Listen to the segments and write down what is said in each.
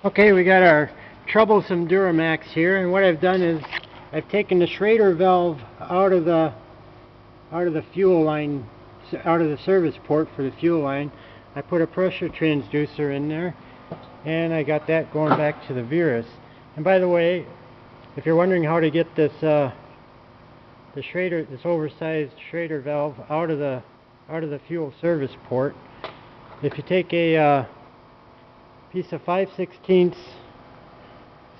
Okay, we got our troublesome Duramax here, and what I've done is I've taken the Schrader valve out of the fuel line, out of the service port for the fuel line. I put a pressure transducer in there, and I got that going back to the Verus. And by the way, if you're wondering how to get this this oversized Schrader valve out of the fuel service port, if you take a piece of 5/16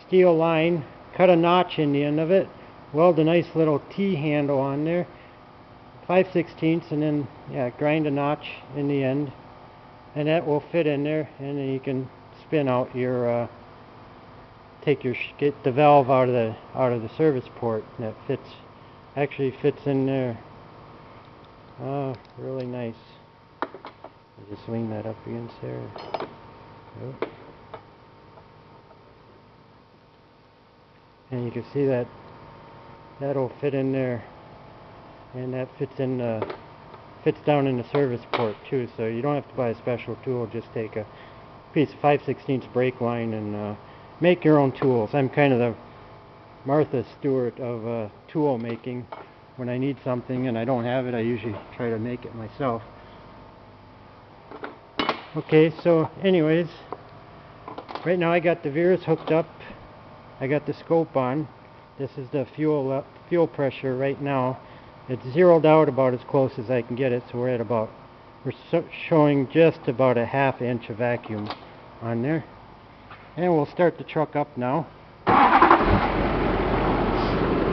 steel line, cut a notch in the end of it, weld a nice little T handle on there, 5/16, and then grind a notch in the end, and that will fit in there, and then you can spin out your get the valve out of the service port, and that actually fits in there. Oh, really nice. I'll just lean that up against there. Yep. And you can see that that'll fit in there, and that fits down in the service port too, so you don't have to buy a special tool. Just take a piece of 5/16 brake line and make your own tools. I'm kind of the Martha Stewart of tool making. When I need something and I don't have it, I usually try to make it myself. Okay, so anyways, right now I got the Verus hooked up. I got the scope on. This is the fuel pressure right now. It's zeroed out about as close as I can get it, so we're showing just about a ½ inch of vacuum on there. And we'll start the truck up now.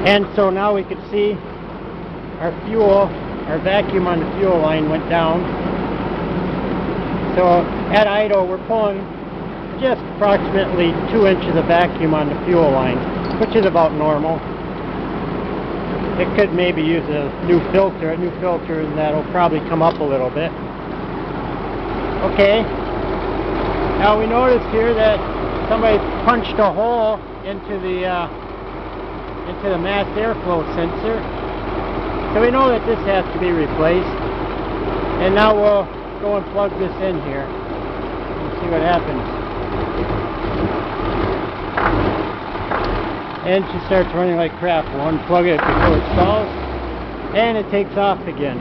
And so now we can see our vacuum on the fuel line went down. So at idle, we're pulling just approximately 2 inches of vacuum on the fuel line, which is about normal. It could maybe use a new filter, and that'll probably come up a little bit. Okay. Now we noticed here that somebody punched a hole into the mass airflow sensor. So we know that this has to be replaced. And now we'll go and plug this in here and see what happens. And she starts running like crap. We'll unplug it before it stalls, and it takes off again.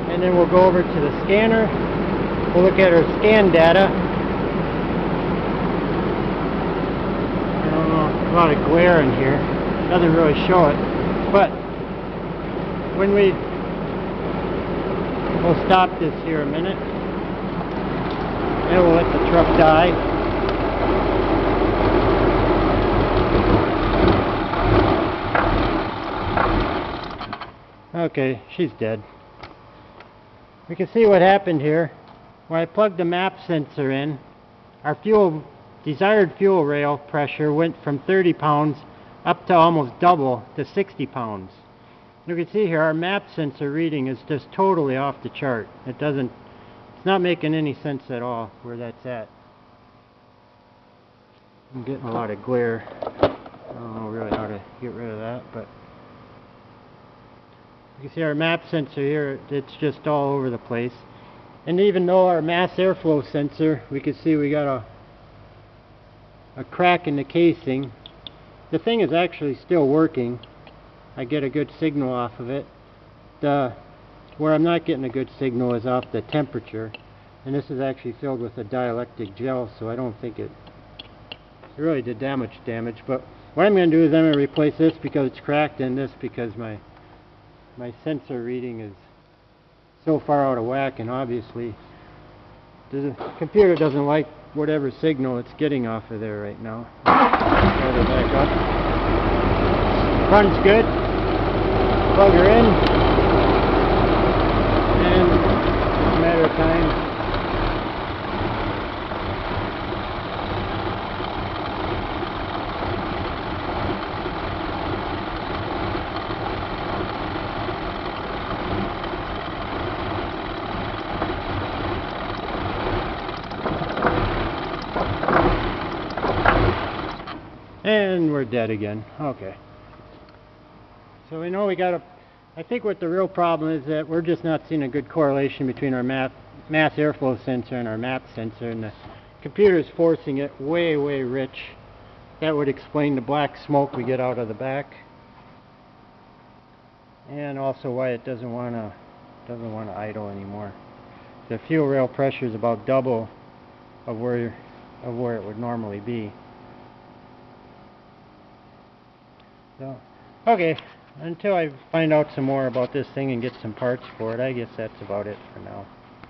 And then we'll go over to the scanner. We'll look at our scan data. I don't know, a lot of glare in here. Doesn't really show it. But when we'll stop this here a minute, and we'll let the truck die. Okay, she's dead. We can see what happened here. When I plugged the MAP sensor in, our desired fuel rail pressure went from 30 pounds up to almost double to 60 pounds. You can see here our MAP sensor reading is just totally off the chart. It's not making any sense at all where that's at. I'm getting a lot of glare. I don't know really how to get rid of that, but you can see our MAP sensor here, it's just all over the place. And even though our mass airflow sensor, we can see we got a crack in the casing, the thing is actually still working. I get a good signal off of it. Where I'm not getting a good signal is off the temperature. And this is actually filled with a dielectric gel, so I don't think it really did damage. But what I'm going to do is I'm going to replace this because it's cracked, and this because my sensor reading is so far out of whack, and obviously the computer doesn't like whatever signal it's getting off of there right now. Start it back up. Runs good. Plug her in, and it's a matter of time. And we're dead again. Okay. So we know we got I think what the real problem is that we're just not seeing a good correlation between our mass airflow sensor and our MAP sensor, and the computer's forcing it way rich. That would explain the black smoke we get out of the back, and also why it doesn't want to idle anymore. The fuel rail pressure is about double of where it would normally be. So, okay, until I find out some more about this thing and get some parts for it, I guess that's about it for now.